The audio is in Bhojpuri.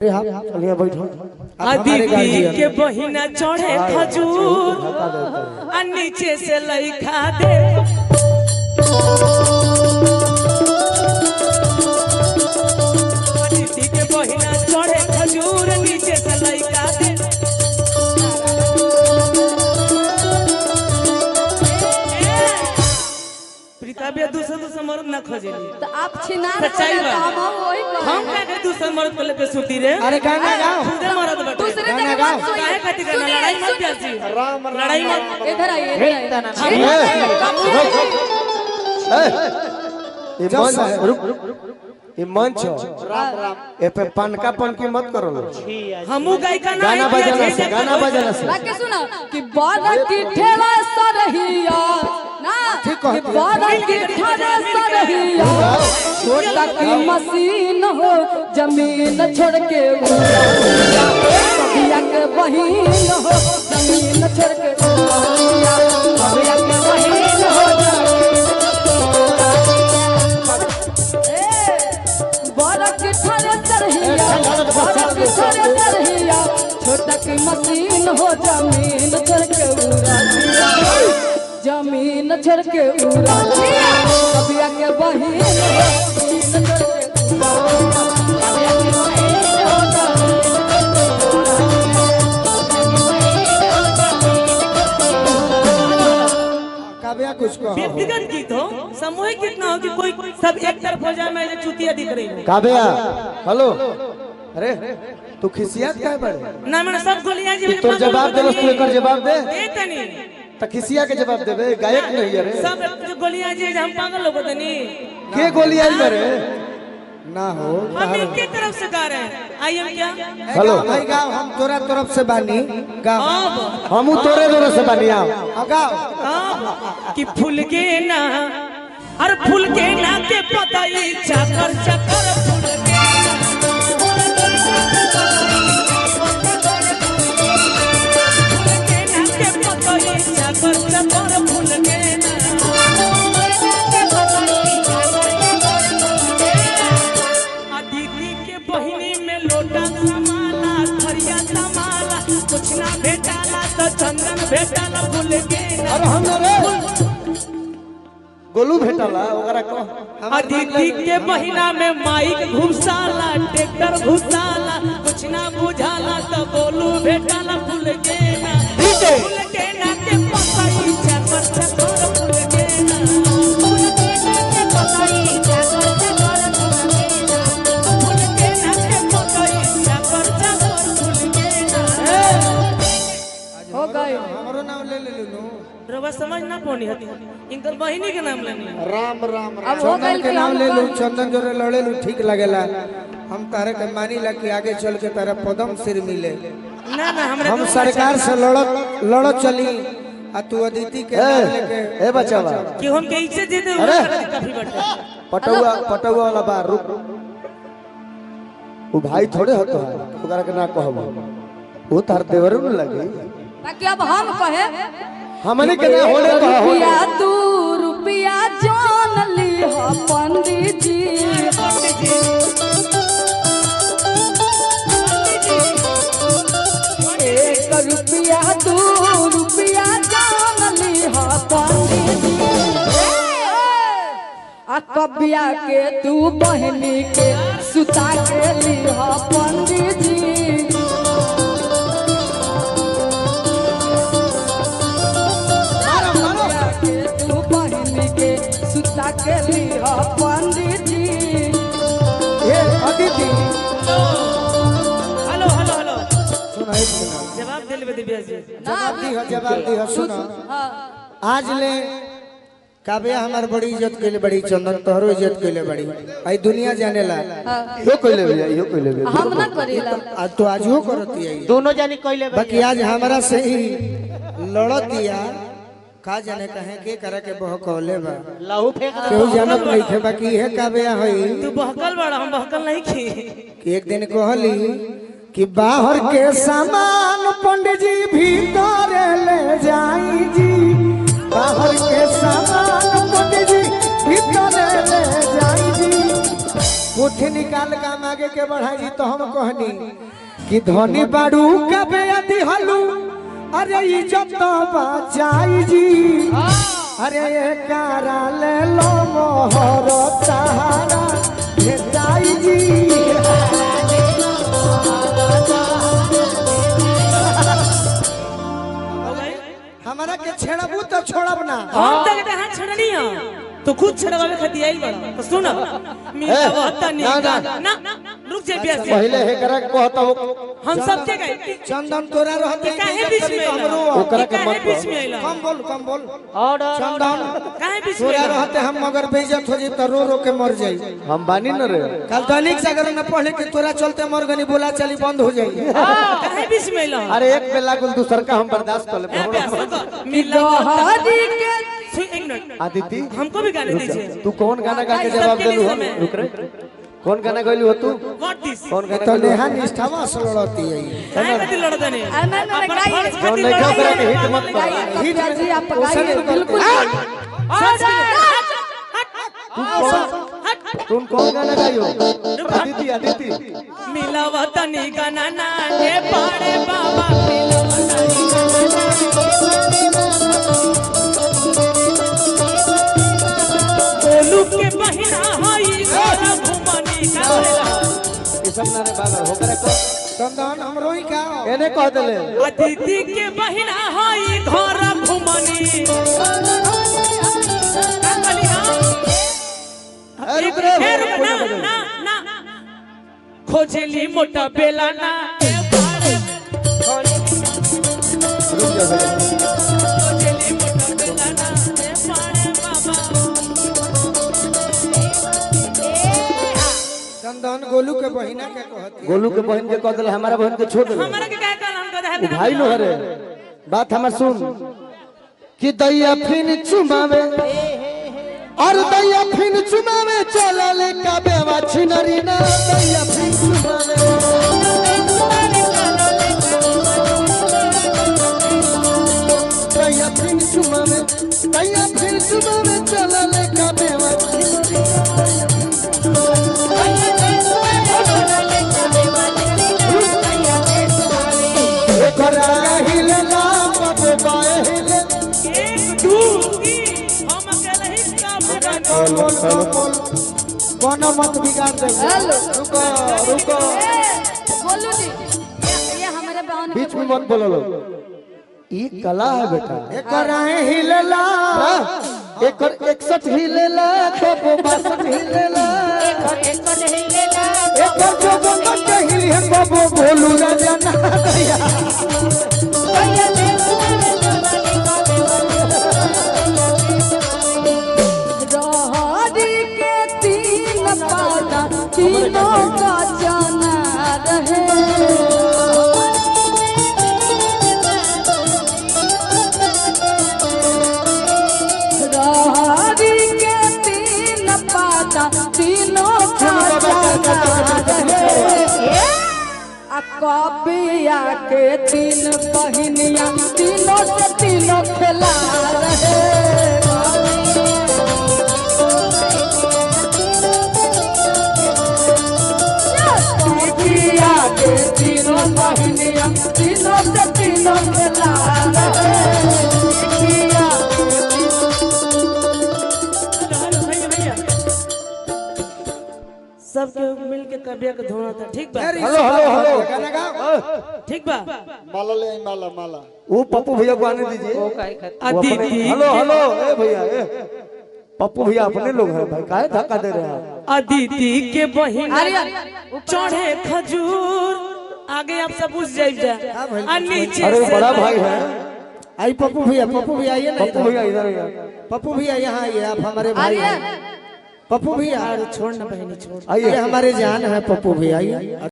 चलिए बैठो। अदिति के बहिना चढ़े खजूर आ नीचे से लइखा दे। अदिति के बहिना चढ़े खजूर नीचे से लइखा दे। प्रीता भी दूसरा मर्द ना खोजेली तो आप छिना सच्चाई बा। हम का का दूसरा मर्द को लेके सुती रे। अरे गाना गाओ, खुदे मर्द बटे दूसरे गाना जगह गाओ। मत सोइए। काहे खातिर गाना लड़ाई मत जासी राम राम लड़ाई मत। इधर आइए, इधर आइए। ये मंच है, रुक ये मंच है। राम राम ए पे पनका पनकी मत करो लो। हमू गायिका ना गाना बजाना से, गाना बजाना से। बाकी सुनो कि बारा की ठेला सरहिया ना ठीक है। कि बारा की ठेला सरहिया छोटा की मशीन हो जमीन छोड़ के उड़िया कभिया के बहिन हो जमीन छोड़ के उड़िया कभिया के बहिन हो बारा की ठेला सरहिया बारा की ठेला सरहिया छोटा की मशीन हो जमीन छोड़ के उड़िया जमीन छोड़ के उड़ा कभिया के बहिन जमीन छोड़ के उड़ा कभिया के बहिन काव्या कुछ कहो। व्यक्तिगत गीत हो, सामूहिक गीत ना हो कि कोई सब एक तरफ हो जाए। मैं चुतिया दिख रही हूँ। काव्या हेलो, अरे तू खिसियात काहे बड़े? ना मैंने सब गोलियां जी तो जवाब दे, तू एकर जवाब दे। ए तनी त खिसिया के जवाब देबे, गायक नहीं है रे। सब जो गोलियां जी हम पागल लोग तनी के गोली आई करे ना हो। हम इनके तरफ से गा रहे हैं। आई हम क्या हेलो भाई गाओ, हम तोरा तरफ से बानी गाओ, अब हमू तोरे तरफ से बानी आओ गाओ। अब कि फूल के ना हर फूल के ना के पताई चकर चकर फूल के चकर चकर फूल के अदिति के बहिनी में लोटा समाला थरिया समाला कुछ ना भेटाला तो चंदन भेटाला फूल के अरे हम रे गोलू भेटला ओकरा को। अदिति के महीना में माइक घुसाला ट्रैक्टर घुसाला कुछ ना बुझाला तो बोलू भेटाला फूल के ना फूल के ना के पकाई चकर चकर फूल के ना फूल के ना के पकाई चकर चकर फूल के ना फूल के ना के पकाई चकर चकर फूल के ना। हो गए हमरो नाम ले ले लो। रवा समझ ना पौनी हती इनकर बहिनी के नाम लेनी। राम राम अब हो गए चंदन के नाम ले लू, चंदन जोरे लड़े लू ठीक लगेला। हम तारे के मानी ला कि आगे चल के तारा पदम सिर मिले। ना ना हमरा हम सरकार से लड़त चली आ तू अदिति के नाम लेके ए बचावा कि हम के इज्जत दे दे अरे! काफी बटे पटुआ वाला बार रुक। वो भाई थोड़े होतो है ओकरा के ना कहबो, वो तार देवर न लगे। बाकी अब हम कहे हमने के ना होले कहा हो। रुपया तू रुपया जान ली हो पंडित जी एक रुपया दू रुपया जान ली हो पंडित जी आ कबिया के तू बहनी के सुता के ली हो पंडित जी सुता के लिया पंडित जी। ए अदिति हेलो हेलो हेलो सुन एक मिनट, जवाब दे ले दिव्या जी। जवाब दी हो सुन। आज ले काव्या हमार बड़ी इज्जत कइले बड़ी, चंदन तोहरो इज्जत कइले बड़ी, आई दुनिया जानेला। यो कइले भैया, यो कइले भैया। हम ना करेला आज तो आज वो करती है दोनों जानी कइले बाकी आज हमारा से ही लड़तिया का जाने कहे के करे के बहकौले बा लहू फेंक केहू जानत नहीं थे। बाकी है काव्या होई तू बहकल बड़ा हम बहकल नहीं की कि एक दिन कहली कि बाहर के सामान पंडित जी भीतर ले जाई जी, बाहर के सामान पंडित जी भीतर ले जाई जी। मुट्ठी निकाल काम आगे के बढ़ा जी तो हम कहनी कि धनी बाड़ू कबे अति हलू अरे इज्जत बचाई जी अरे कारा ले लो मोहर सहारा भेटाई जी हमारा के छेड़बू तो छोड़ब ना हम तक हाथ छड़नी है तो खुद छड़वावे खाती आई बड़ा तो सुन मिला तनी ना रुक जा बिया से पहले हे करा कहता हो हम सब के गए चंदन तोरा रहते काहे बीच में हमरो ओकरा के मत बीच में आइला कम बोल ऑर्डर चंदन काहे बीच में तोरा रहते हम मगर बेइज्जत हो जी तो रो रो के मर जाई हम बानी न रे कल दैनिक जागरण में पढ़े के तोरा चलते मर गनी बोला चली बंद हो जाई काहे बीच में आइला अरे एक बेला कुल दूसर का हम बर्दाश्त कर ले मिला हरी के एक मिनट आदिति हमको भी गाने दीजिए तू कौन गाना गा के जवाब देलू हो रुक रे कौन गाना गइलू हो तू व्हाट दिस कौन गाना तो गइलू नेहा निष्ठावा से लड़ती है काहे खातिर लड़ता नहीं कौन नहीं खा करे हिट मत कर हिट जी आप गाइए बिल्कुल तुम कौन गाना गाइयो आदिति आदिति मिलावता नहीं गाना ना ने पाड़े बाबा मिलावता बोलू के बहिना हई घर घुमनी कारेला ये सब ना रे बाबा हो करे को चंदन हमरो ही का एने कह देले अदिति के बहिना हई घर घुमनी रुक रे ना ना खोजली मोटा बेला ना ए पाड़े रुक जा खोजली मोटा बेला ना ए पाड़े बाबा चंदन गोलू के बहिना के कहती गोलू के बहन के कह देले हमारा बहन के छोड़ देले हमारा के क्या कहला हम कहता उ भाई लो हरे बात हमर सुन कि दैया फिन चुमावे और दैया फिन चुमावे चलले का बेवा छिनरी ना दैया फिन चुमावे दैया फिन चुमावे चलले का बेवा करा हिलला बाबे बाए हिले एक दू तीन हम अकेले ही काम बोल कौन मत बिगाड़ दे हेलो रुको रुको बोलू जी ये हमारे बहन बीच में मत बोलो लो ये कला है बेटा एकरा हिलला एक 61 हिलेला तो 62 हिलेला एक जो बंद के हिल है बाबू बोलू ना जाना दैया रहरी के तीन पाता तीनों का जाना रहे रहरी के तीन पाता तीनों का जाना रहे आ कबिया के तीन बहिनिया तीनों से तीनों खेला रहे किया के तीनों बहिनिया तीनों से तीनों खेला रहे किया सबके मिल के कबिया के धोना था ठीक बा हेलो हेलो हेलो गाना गाओ ठीक बा माला ले माला माला वो पप्पू भैया को आने दीजिए अदिति हेलो हेलो ए भैया ए पप्पू भैया अपने लोग हैं भाई काहे धक्का दे रहे हैं अदिति के बहिन चढ़े खजूर आगे आप सब उस जाइब जा आ नीचे अरे से बड़ा भाई है आई पप्पू भैया आइए ना पप्पू भैया इधर आइए पप्पू भैया यहाँ आइए आप हमारे भाई हैं। पप्पू भैया छोड़ ना बहनी छोड़ ये हमारे जान है पप्पू भैया आइए